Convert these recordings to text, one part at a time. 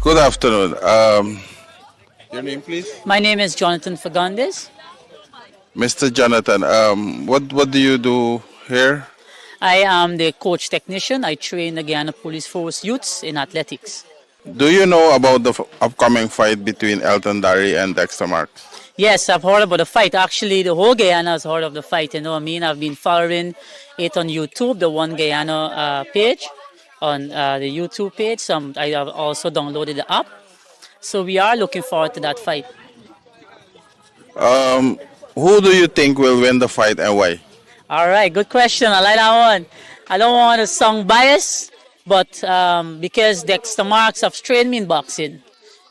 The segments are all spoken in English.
Good afternoon. Your name, please? My name is Jonathan Fagundes. Mr. Jonathan, what do you do here? I am the coach technician. I train the Guyana Police Force youths in athletics. Do you know about the upcoming fight between Elton Dharry and Dexter Marques? Yes, I've heard about the fight. Actually, the whole Guyana has heard of the fight. You know what I mean? I've been following it on YouTube, the One Guyana page, on the YouTube page. I have also downloaded the app. So we are looking forward to that fight. Who do you think will win the fight and why? All right, good question. I like that one. I don't want to sound biased, but because Dexter Marques have trained me in boxing,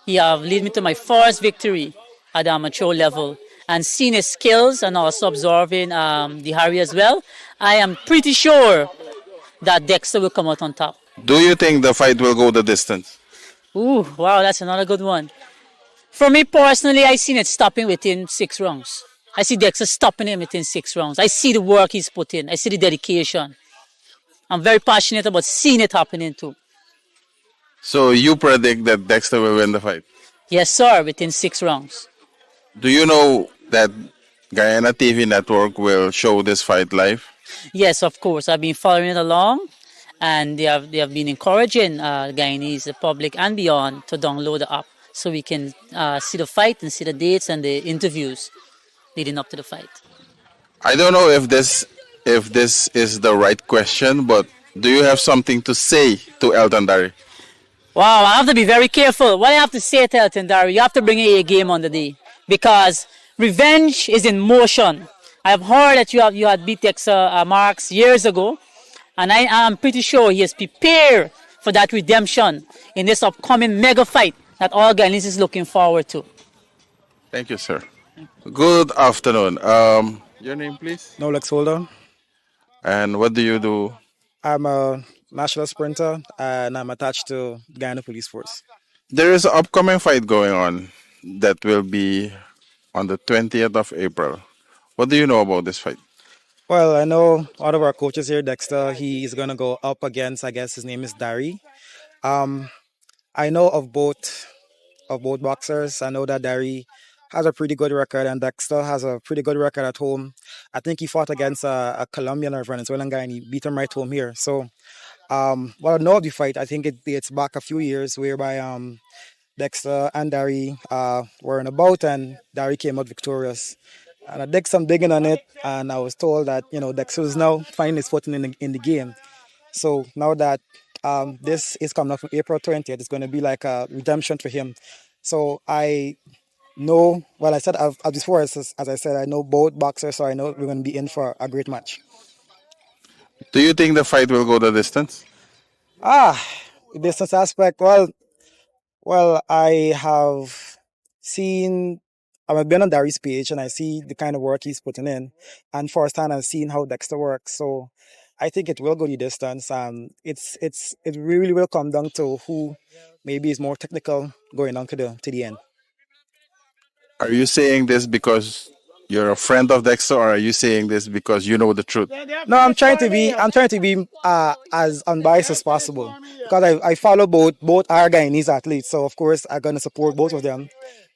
he have led me to my first victory at the amateur level, and seeing his skills and also observing the Harry as well, I am pretty sure that Dexter will come out on top. Do you think the fight will go the distance? Ooh, wow, that's another good one. For me personally, I seen it stopping within 6 rounds. I see Dexter stopping him within 6 rounds. I see the work he's put in. I see the dedication. I'm very passionate about seeing it happening too. So you predict that Dexter will win the fight? Yes, sir, within 6 rounds. Do you know that Guyana TV network will show this fight live? Yes, of course. I've been following it along, and they have been encouraging Guyanese, the public and beyond, to download the app so we can see the fight and see the dates and the interviews leading up to the fight. I don't know if this is the right question, but do you have something to say to Elton Dharry? Wow, I have to be very careful. What I have to say to Elton Dharry, you have to bring a game on the day, because revenge is in motion. I've heard that you had beat Dexter Marques years ago, and I am pretty sure he is prepared for that redemption in this upcoming mega fight that all Guyanese is looking forward to. Thank you, sir. Good afternoon. Your name, please? No Lex Holder. And what do you do? I'm a national sprinter and I'm attached to Guyana Police Force. There is an upcoming fight going on that will be on the 20th of April. What do you know about this fight? Well, I know one of our coaches here, Dexter, he's going to go up against, I guess his name is Dharry. I know of both boxers. I know that Dharry has a pretty good record and Dexter has a pretty good record at home. I think he fought against a Colombian or Venezuelan guy and he beat him right home here. So, what I know of the fight, I think it dates back a few years whereby Dexter and Dharry were in a bout and Dharry came out victorious. And I did some digging on it and I was told that, Dexter is now finding his footing in the game. So now that this is coming up from April 20th, it's going to be like a redemption for him. So I know, well, I said as before, as I said, I know both boxers, so I know we're going to be in for a great match. Do you think the fight will go the distance? The distance aspect, well, I have seen, I've been on Dharry's page and I see the kind of work he's putting in. And firsthand, I've seen how Dexter works. So I think it will go the distance. It really will come down to who maybe is more technical going on to the end. Are you saying this because you're a friend of Dexter, or are you saying this because you know the truth? No, I'm trying to be as unbiased as possible because I follow both are Guyanese athletes. So of course I'm gonna support both of them.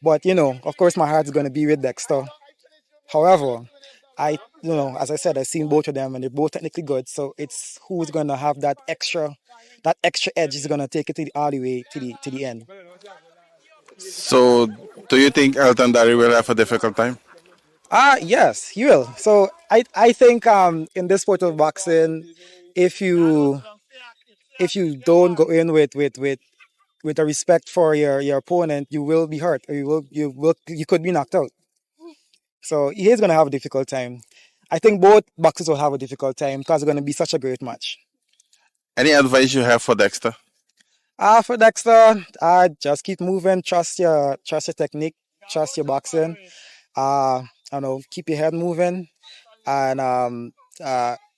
But of course my heart is gonna be with Dexter. However, as I said, I've seen both of them and they're both technically good. So it's who's gonna have that extra edge is gonna take it all the way to the end. So, do you think Elton Dharry will have a difficult time? Yes, he will. So I think in this sport of boxing, if you don't go in with a respect for your opponent, you will be hurt or you could be knocked out. So he is gonna have a difficult time. I think both boxers will have a difficult time because it's gonna be such a great match. Any advice you have for Dexter? For Dexter, just keep moving, trust your technique, trust your boxing. Keep your head moving and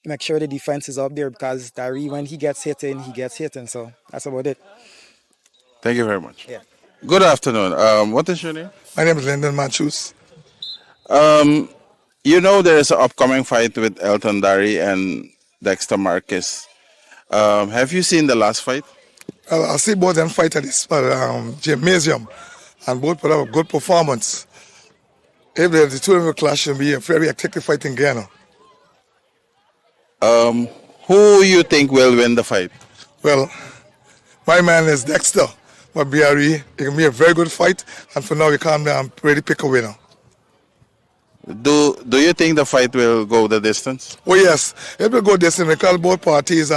make sure the defense is up there because Dharry, when he gets hitting, he gets hitting. So that's about it. Thank you very much. Yeah. Good afternoon. What is your name? My name is Lyndon Mats. There is an upcoming fight with Elton Dharry and Dexter Marques. Have you seen the last fight? I see both them fight at this gymnasium, and both put up a good performance. If the two of them will clash, it'll be a very hectic fight in Guyana. Who you think will win the fight? Well, my man is Dexter, but BRE, it can be a very good fight, and for now we can't really pick a winner. Do you think the fight will go the distance? Oh yes, it will go distance because both parties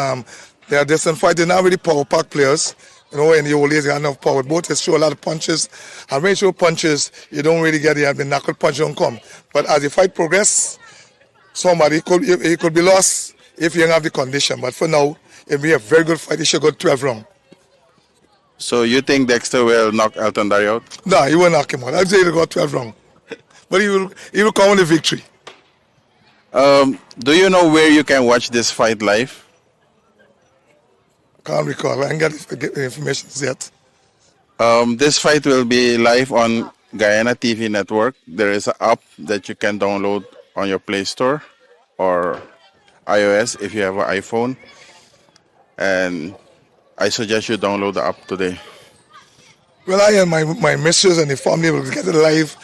they are distant fight. They're not really power pack players. You know, in the old days they had enough power. Both they show a lot of punches. And when you show punches, you don't really get the knuckle punch don't come. But as the fight progress, somebody could be lost if you don't have the condition. But for now, it'll be a very good fight. It should go 12 rounds. So you think Dexter will knock Elton Dharry out? No, he won't knock him out. I'd say he'll go 12 rounds. But he will come with the victory. Do you know where you can watch this fight live? Can't recall. I ain't got the information yet. This fight will be live on Guyana TV network. There is an app that you can download on your Play Store or iOS if you have an iPhone. And I suggest you download the app today. Well, I and my missus and the family will get it live.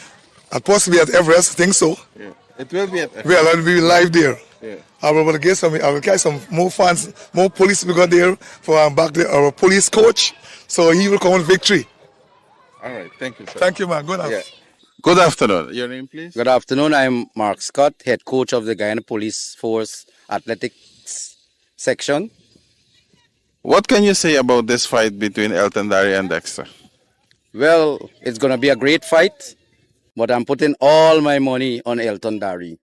I'll possibly at Everest, I think so. Yeah. It will be at Everest. Well, I'll be live there. Yeah. I will get some more fans, more police we got there for our police coach. So he will come with victory. All right. Thank you, sir. Thank you, man. Good afternoon. Good afternoon. Your name, please? Good afternoon. I'm Mark Scott, head coach of the Guyana Police Force Athletics Section. What can you say about this fight between Elton Dharry and Dexter? Well, it's going to be a great fight, but I'm putting all my money on Elton Dharry.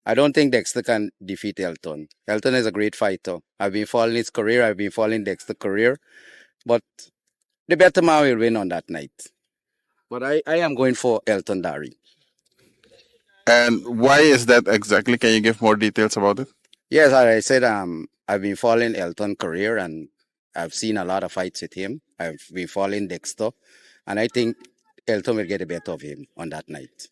I don't think Dexter can defeat Elton. Elton is a great fighter. I've been following his career. I've been following Dexter's career. But the better man will win on that night. But I am going for Elton Dharry. And why is that exactly? Can you give more details about it? Yes, as I said, I've been following Elton's career and I've seen a lot of fights with him. I've been following Dexter. And I think Elton will get the better of him on that night.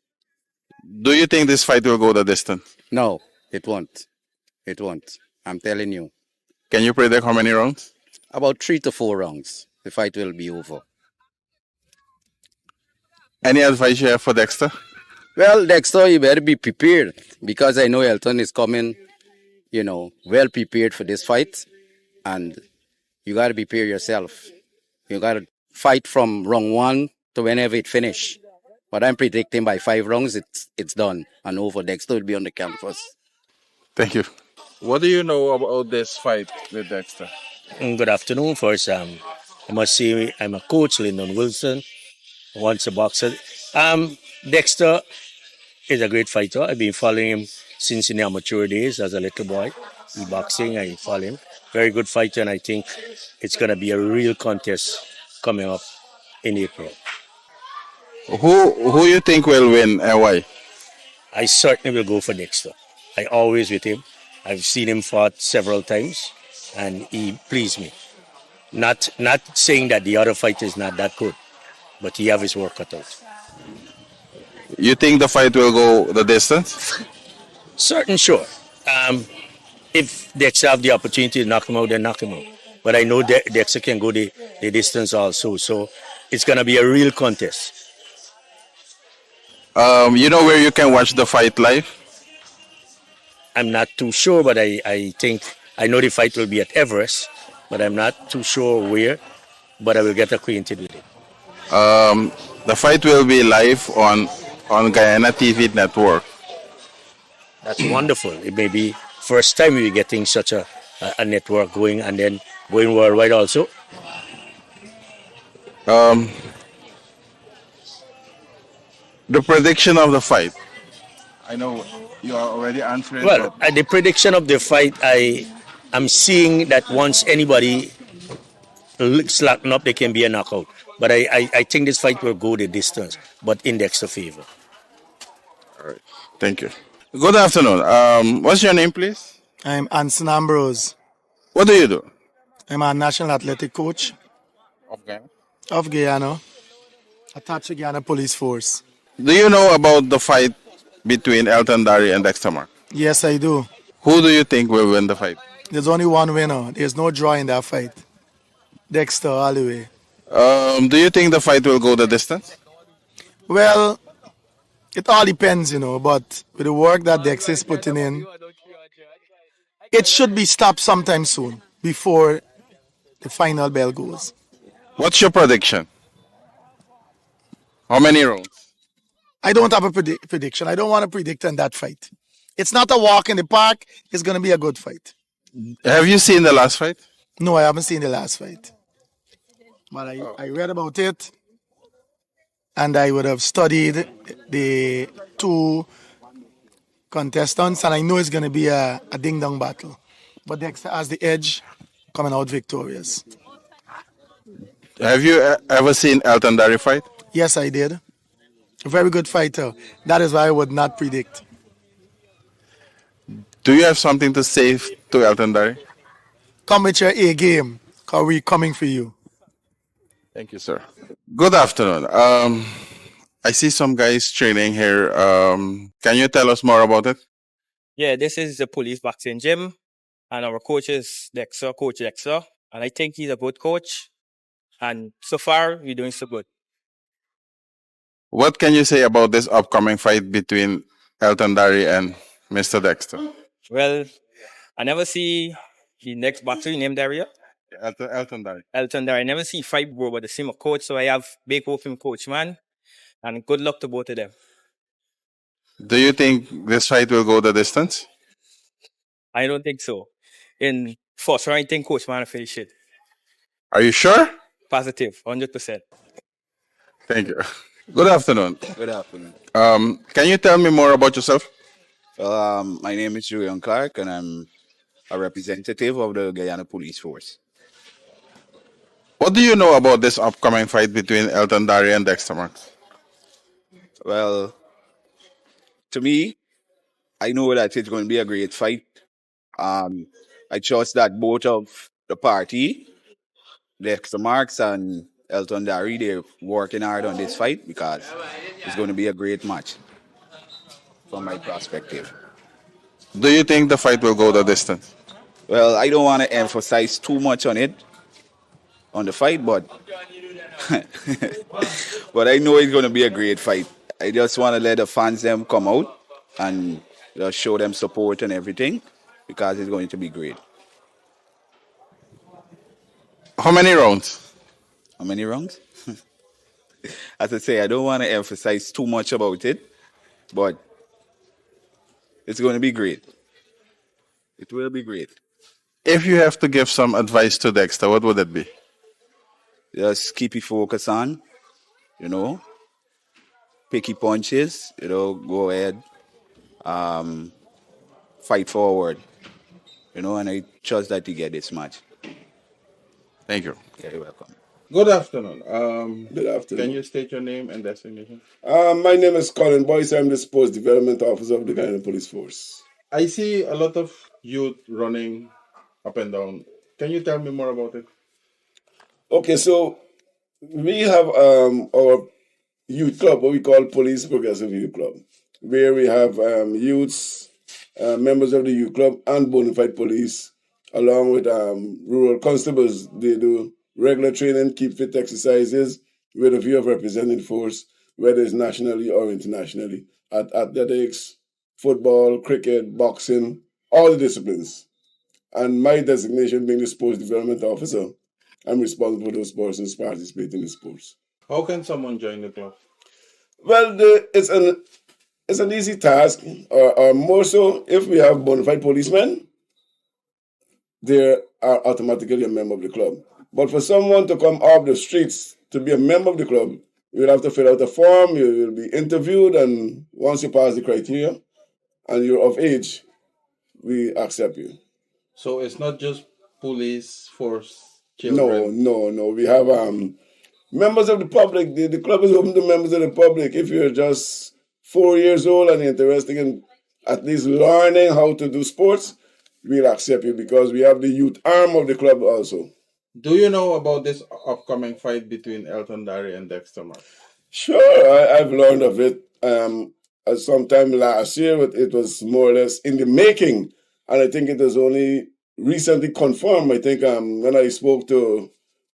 Do you think this fight will go the distance? No, it won't. It won't. I'm telling you. Can you predict how many rounds? About 3 to 4 rounds. The fight will be over. Any advice you have for Dexter? Well, Dexter, you better be prepared because I know Elton is coming, well prepared for this fight. And you got to prepare yourself. You got to fight from round 1 to whenever it finish. But I'm predicting by 5 rounds, it's done and over. Dexter will be on the canvas. Thank you. What do you know about this fight with Dexter? Good afternoon. First, I must say I'm a coach, Lyndon Wilson, once a boxer. Dexter is a great fighter. I've been following him since in the amateur days as a little boy. In boxing, I follow him. Very good fighter, and I think it's going to be a real contest coming up in April. Who you think will win and why? I certainly will go for Dexter. I always with him. I've seen him fought several times, and he pleased me. Not saying that the other fighter is not that good, but he have his work cut out. You think the fight will go the distance? Certain sure. If Dexter have the opportunity to knock him out, then knock him out. But I know Dexter can go the distance also, so it's going to be a real contest. You know where you can watch the fight live? I'm not too sure, but I think I know the fight will be at Everest, but I'm not too sure where, but I will get acquainted with it. The fight will be live on Guyana TV network. That's wonderful. It may be first time we're getting such a network going and then going worldwide also. The prediction of the fight. I know you are already answering. Well, the prediction of the fight, I'm seeing that once anybody slacken up, there can be a knockout. But I think this fight will go the distance, but in Dexter's favor. All right. Thank you. Good afternoon. What's your name, please? I'm Ansen Ambrose. What do you do? I'm a national athletic coach Okay. of Guyana, attached to Guyana Police Force. Do you know about the fight between Elton Dharry and Dexter Marques? Yes, I do. Who do you think will win the fight? There's only one winner. There's no draw in that fight. Dexter all the way. Do you think the fight will go the distance? Well, it all depends, but with the work that Dexter is putting in, it should be stopped sometime soon before the final bell goes. What's your prediction? How many rounds? I don't have a prediction. I don't want to predict on that fight. It's not a walk in the park. It's going to be a good fight. Have you seen the last fight? No, I haven't seen the last fight. But I read about it, and I would have studied the two contestants, and I know it's going to be a ding-dong battle. But Dexter has the edge, coming out victorious. Have you ever seen Elton Dharry fight? Yes, I did. A very good fighter. That is why I would not predict. Do you have something to say to Elton Dharry? Come with your A game, because we're coming for you. Thank you, sir. Good afternoon. I see some guys training here. Can you tell us more about it? Yeah, this is the police boxing gym, and our coach is Coach Dexter, and I think he's a good coach. And so far, we're doing so good. What can you say about this upcoming fight between Elton Dharry and Mr. Dexter? Well, I never see the next boxer named Daria. Elton Dharry. Elton Dharry. I never see fight bro, but the same coach, so I have big hope in coach, man. And good luck to both of them. Do you think this fight will go the distance? I don't think so. In first round, I think coach man will finish it. Are you sure? Positive, 100%. Thank you. Good afternoon. Good afternoon. Can you tell me more about yourself? My name is Julian Clark, and I'm a representative of the Guyana Police Force. What do you know about this upcoming fight between Elton Dharry and Dexter Marques? Well, to me, I know that it's going to be a great fight. I trust that both of the party, Dexter Marques and Elton Dharry, they're working hard on this fight because it's going to be a great match from my perspective. Do you think the fight will go the distance? Well, I don't want to emphasize too much on it, on the fight, but but I know it's going to be a great fight. I just want to let the fans them come out and just show them support and everything because it's going to be great. How many rounds? How many rounds? As I say, I don't want to emphasize too much about it, but it's going to be great. It will be great. If you have to give some advice to Dexter, what would it be? Just keep your focus on, picky punches, go ahead, fight forward, and I trust that you get this match. Thank you. Yeah, you're welcome. Good afternoon. Good afternoon. Can you state your name and designation? My name is Colin Boyce. I'm the Sports Development Officer of the Guyana Police Force. I see a lot of youth running up and down. Can you tell me more about it? Okay, so we have our youth club, what we call Police Progressive Youth Club, where we have youths, members of the youth club, and bona fide police, along with rural constables. They do regular training, keep fit exercises with a view of representing the force, whether it's nationally or internationally, at athletics, football, cricket, boxing, all the disciplines. And my designation being the Sports Development Officer, I'm responsible for those persons participating in sports. How can someone join the club? Well, it's an easy task, or more so, if we have bona fide policemen, they are automatically a member of the club. But for someone to come off the streets to be a member of the club, you'll have to fill out a form, you will be interviewed, and once you pass the criteria and you're of age, we accept you. So it's not just police force children? No. We have members of the public. The club is open to members of the public. If you're just 4 years old and interested in at least learning how to do sports, we'll accept you because we have the youth arm of the club also. Do you know about this upcoming fight between Elton Dharry and Dexter Marques? Sure, I've learned of it. Sometime last year, it was more or less in the making, and I think it was only recently confirmed. I think when I spoke to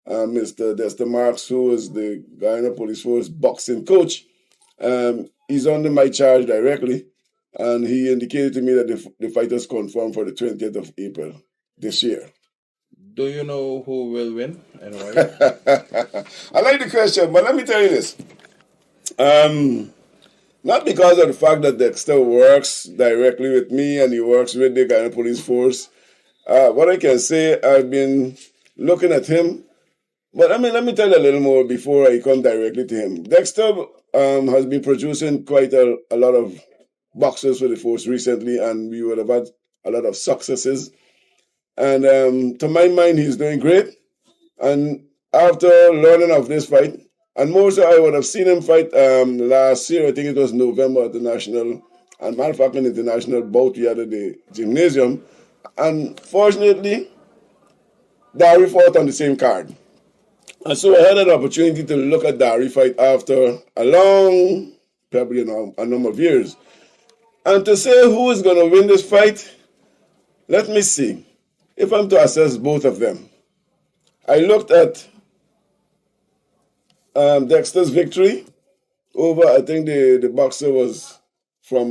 Mr. Dexter Marques, who is the Guyana Police Force boxing coach. He's under my charge directly, and he indicated to me that the fight is confirmed for the 20th of April this year. Do you know who will win and why? I like the question, but let me tell you this. Not because of the fact that Dexter works directly with me and he works with the Guyana Police Force. What I can say, I've been looking at him. But I mean, let me tell you a little more before I come directly to him. Dexter has been producing quite a lot of boxers for the force recently, and we would have had a lot of successes. And to my mind, he's doing great. And after learning of this fight, and more so, I would have seen him fight last year. I think it was November at the National and Manufacturing International bout we had at the gymnasium. And fortunately, Dharry fought on the same card. And so I had an opportunity to look at Dharry fight after a long, probably a number of years. And to say who is going to win this fight, let me see. If I'm to assess both of them, I looked at Dexter's victory over, I think the boxer was from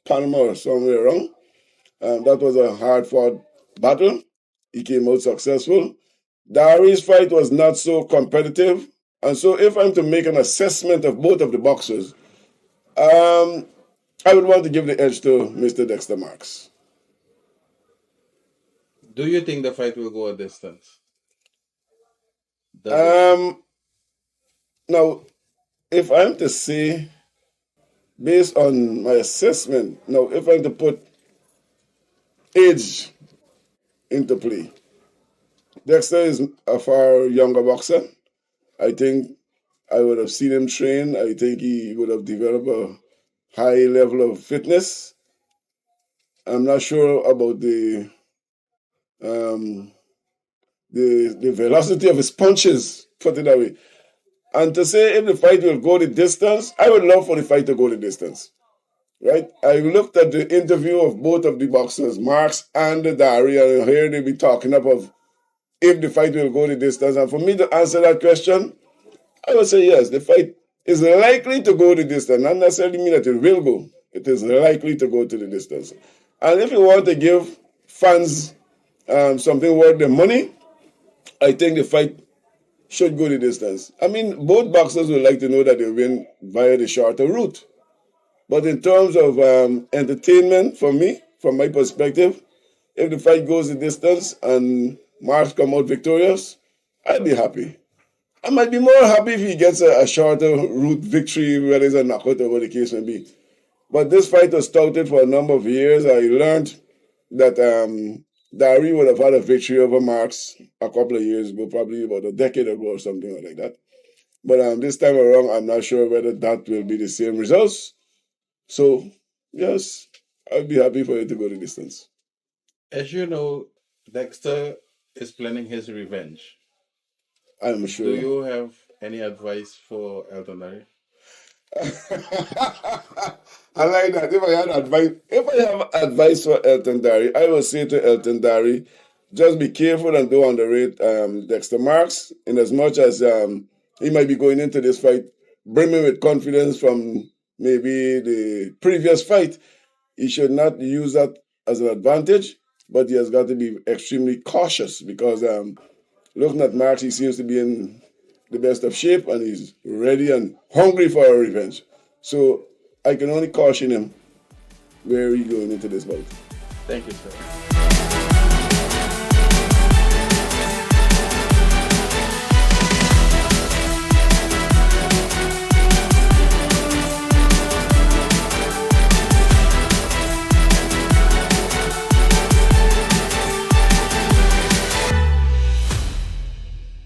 Panama or somewhere around. That was a hard-fought battle. He came out successful. Dharry's fight was not so competitive. And so if I'm to make an assessment of both of the boxers, I would want to give the edge to Mr. Dexter Marques. Do you think the fight will go a distance? Now, if I'm to say, based on my assessment, now if I'm to put age into play, Dexter is a far younger boxer. I think I would have seen him train. I think he would have developed a high level of fitness. I'm not sure about the velocity of his punches, put it that way. And to say if the fight will go the distance, I would love for the fight to go the distance. Right? I looked at the interview of both of the boxers, Marques and Dharry, and here they be talking about if the fight will go the distance. And for me to answer that question, I would say yes, the fight is likely to go the distance. Not necessarily mean that it will go. It is likely to go to the distance. And if you want to give fans something worth their money, I think the fight should go the distance. I mean, both boxers would like to know that they win via the shorter route. But in terms of entertainment, for me, from my perspective, if the fight goes the distance and Marques come out victorious, I'd be happy. I might be more happy if he gets a shorter route victory, whether it's a knockout or what the case may be. But this fight was touted for a number of years. I learned that Dharry would have had a victory over Marques a couple of years ago, probably about a decade ago or something like that. But this time around, I'm not sure whether that will be the same results. So, yes, I'd be happy for it to go the distance. As you know, Dexter is planning his revenge. I'm sure. Do you have any advice for Elton Dharry? I like that. If I have advice for Elton Dharry, I will say to Elton Dharry, just be careful and don't underrate Dexter Marques, in as much as he might be going into this fight brimming with confidence from maybe the previous fight. He should not use that as an advantage, but he has got to be extremely cautious because looking at Marques, he seems to be in the best of shape and he's ready and hungry for a revenge. So I can only caution him where he's going into this fight. Thank you, sir.